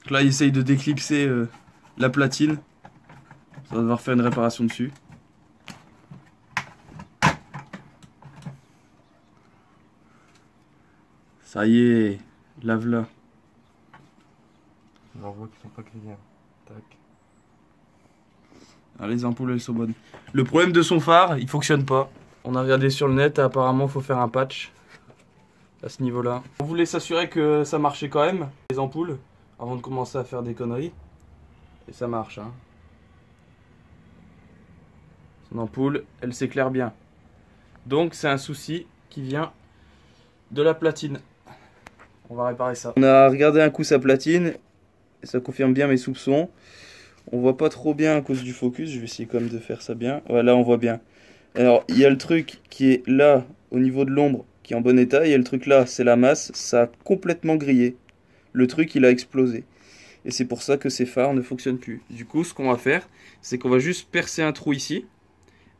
Donc là, il essaye de déclipser la platine. Ça va devoir faire une réparation dessus. Ça y est, lave-la. On voit qu'ils sont pas grillés. Tac. Ah, les ampoules, elles sont bonnes. Le problème de son phare, il fonctionne pas. On a regardé sur le net, apparemment, il faut faire un patch à ce niveau-là. On voulait s'assurer que ça marchait quand même, les ampoules, avant de commencer à faire des conneries. Et ça marche, hein. Son ampoule, elle s'éclaire bien. Donc, c'est un souci qui vient de la platine. On va réparer ça. On a regardé un coup sa platine, et ça confirme bien mes soupçons. On voit pas trop bien à cause du focus, je vais essayer quand même de faire ça bien. Voilà, on voit bien. Alors, il y a le truc qui est là, au niveau de l'ombre, qui est en bon état. Il y a le truc là, c'est la masse, ça a complètement grillé. Le truc, il a explosé. Et c'est pour ça que ces phares ne fonctionnent plus. Du coup, ce qu'on va faire, c'est qu'on va juste percer un trou ici.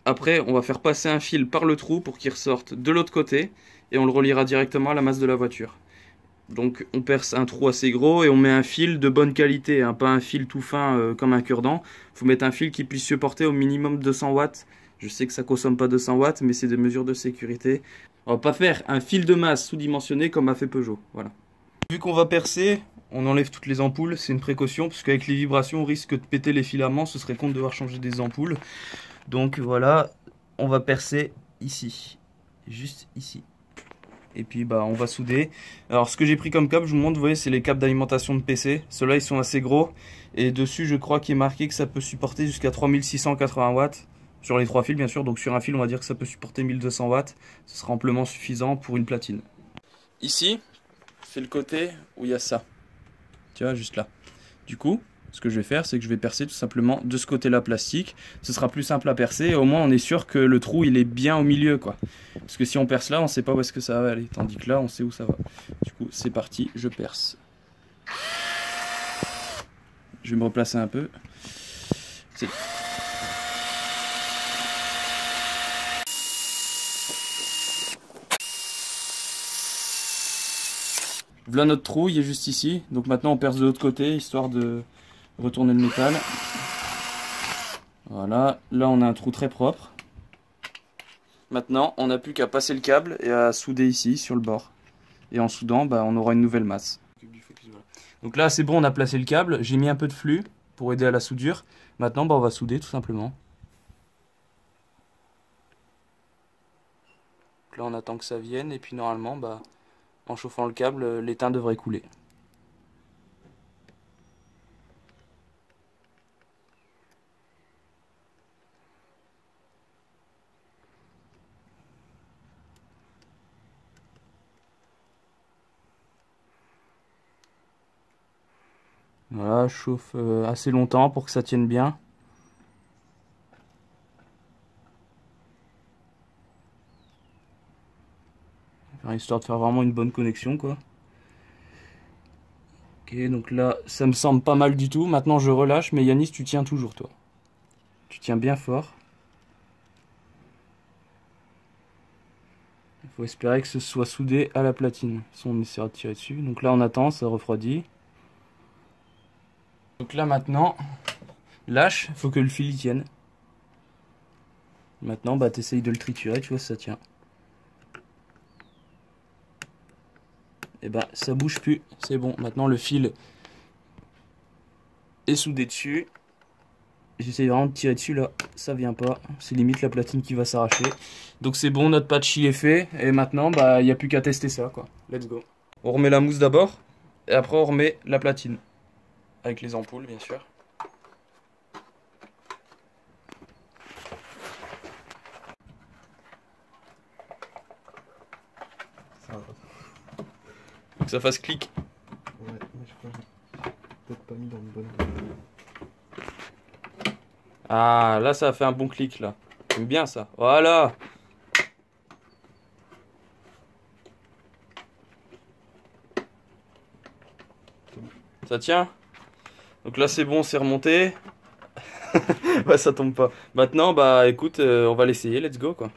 Après, on va faire passer un fil par le trou pour qu'il ressorte de l'autre côté. Et on le reliera directement à la masse de la voiture. Donc on perce un trou assez gros et on met un fil de bonne qualité, hein, pas un fil tout fin comme un cure-dent. Il faut mettre un fil qui puisse supporter au minimum 200 watts. Je sais que ça consomme pas 200 watts, mais c'est des mesures de sécurité. On va pas faire un fil de masse sous-dimensionné comme a fait Peugeot. Voilà. Vu qu'on va percer, on enlève toutes les ampoules, c'est une précaution, parce qu'avec les vibrations, on risque de péter les filaments, ce serait con de devoir changer des ampoules. Donc voilà, on va percer ici, juste ici. Et puis bah on va souder. Alors ce que j'ai pris comme câble, je vous montre, vous voyez, c'est les câbles d'alimentation de PC. Ceux-là ils sont assez gros. Et dessus je crois qu'il est marqué que ça peut supporter jusqu'à 3680 watts. Sur les 3 fils bien sûr. Donc sur un fil on va dire que ça peut supporter 1200 watts. Ce sera amplement suffisant pour une platine. Ici, c'est le côté où il y a ça. Tu vois, juste là. Du coup, ce que je vais faire, c'est que je vais percer tout simplement de ce côté-là plastique. Ce sera plus simple à percer. Et au moins, on est sûr que le trou, il est bien au milieu, quoi. Parce que si on perce là, on ne sait pas où est-ce que ça va aller. Tandis que là, on sait où ça va. Du coup, c'est parti, je perce. Je vais me replacer un peu. Voilà notre trou, il est juste ici. Donc maintenant, on perce de l'autre côté, histoire de retourner le métal. Voilà, là on a un trou très propre. Maintenant, on n'a plus qu'à passer le câble et à souder ici, sur le bord. Et en soudant, bah, on aura une nouvelle masse. Donc là, c'est bon, on a placé le câble. J'ai mis un peu de flux pour aider à la soudure. Maintenant, bah, on va souder tout simplement. Donc là, on attend que ça vienne. Et puis normalement, bah, en chauffant le câble, l'étain devrait couler. Voilà, je chauffe assez longtemps pour que ça tienne bien. Histoire de faire vraiment une bonne connexion, quoi. Ok, donc là, ça me semble pas mal du tout. Maintenant, je relâche, mais Yanis, tu tiens toujours, toi. Tu tiens bien fort. Il faut espérer que ce soit soudé à la platine. Sinon, on essaiera de tirer dessus. Donc là, on attend, ça refroidit. Donc là, maintenant, lâche, il faut que le fil y tienne. Maintenant, bah, t'essayes de le triturer, tu vois si ça tient. Et bah, ça bouge plus, c'est bon. Maintenant, le fil est soudé dessus. J'essaye vraiment de tirer dessus, là, ça vient pas. C'est limite la platine qui va s'arracher. Donc c'est bon, notre patch il est fait. Et maintenant, bah, il n'y a plus qu'à tester ça, quoi. Let's go. On remet la mousse d'abord. Et après, on remet la platine. Avec les ampoules, bien sûr. Faut que ça fasse clic. Ouais, mais je crois que j'ai peut-être pas mis dans le bon. Ah, là, ça a fait un bon clic, là. J'aime bien ça. Voilà. Ça tient. Donc là, c'est bon, c'est remonté. Bah, ça tombe pas. Maintenant, bah, écoute, on va l'essayer. Let's go, quoi.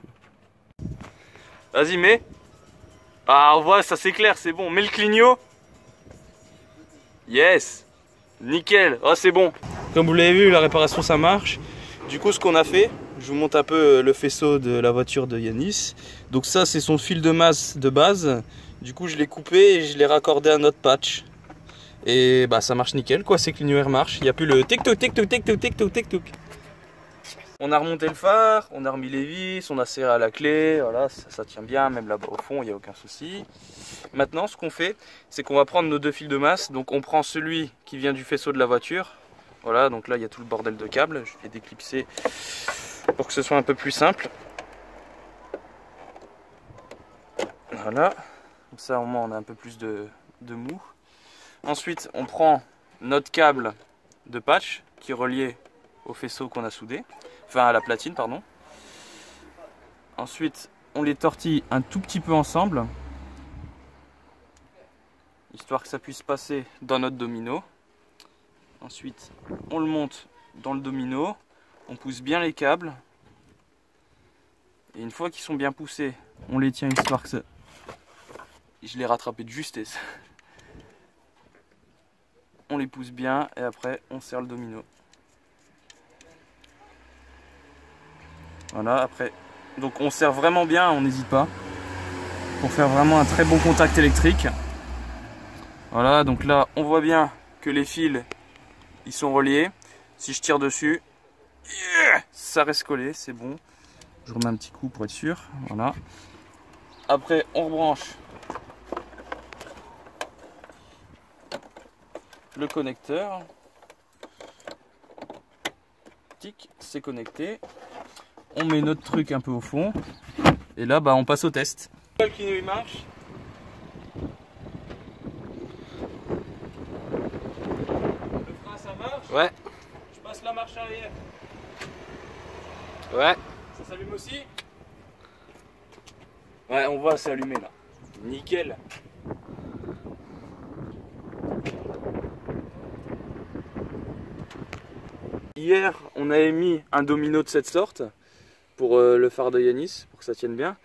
Vas-y, mets. Ah, on voit, ça s'éclaire, c'est bon. Mets le clignot. Yes. Nickel, oh, c'est bon. Comme vous l'avez vu, la réparation ça marche. Du coup, ce qu'on a fait, je vous montre un peu le faisceau de la voiture de Yanis. Donc ça, c'est son fil de masse de base. Du coup, je l'ai coupé et je l'ai raccordé à notre patch. Et bah ça marche nickel quoi, c'est que l'univers marche. Il n'y a plus le tic-toc, tic-toc, tic-toc, tic-toc, tic-toc. On a remonté le phare, on a remis les vis, on a serré à la clé, voilà, ça tient bien, même là-bas au fond, il n'y a aucun souci. Maintenant, ce qu'on fait, c'est qu'on va prendre nos deux fils de masse. Donc on prend celui qui vient du faisceau de la voiture. Voilà, donc là, il y a tout le bordel de câbles. Je vais déclipser pour que ce soit un peu plus simple. Voilà, comme ça au moins on a un peu plus de mou. Ensuite, on prend notre câble de patch qui est relié au faisceau qu'on a soudé. Enfin, à la platine, pardon. Ensuite, on les tortille un tout petit peu ensemble, histoire que ça puisse passer dans notre domino. Ensuite, on le monte dans le domino, on pousse bien les câbles. Et une fois qu'ils sont bien poussés, on les tient histoire que ça... Je l'ai rattrapé de justesse. On les pousse bien et après on serre le domino. Voilà, après, donc on serre vraiment bien, on n'hésite pas, pour faire vraiment un très bon contact électrique. Voilà, donc là, on voit bien que les fils, ils sont reliés. Si je tire dessus, ça reste collé, c'est bon. Je remets un petit coup pour être sûr, voilà. Après, on rebranche le connecteur. Tic, c'est connecté. On met notre truc un peu au fond et là bah on passe au test. Le Kino il marche. Le frein ça marche. Ouais. Je passe la marche arrière. Ouais. Ça s'allume aussi. Ouais, on voit c'est allumé là. Nickel. Hier on avait mis un domino de cette sorte pour le phare de Yanis, pour que ça tienne bien.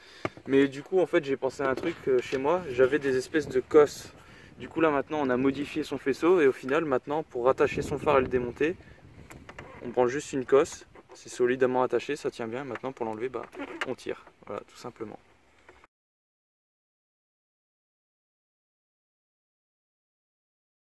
Mais du coup en fait j'ai pensé à un truc chez moi, j'avais des espèces de cosses. Du coup là maintenant on a modifié son faisceau et au final maintenant pour rattacher son phare et le démonter, on prend juste une cosse, c'est solidement attaché, ça tient bien. Maintenant pour l'enlever bah on tire, voilà tout simplement.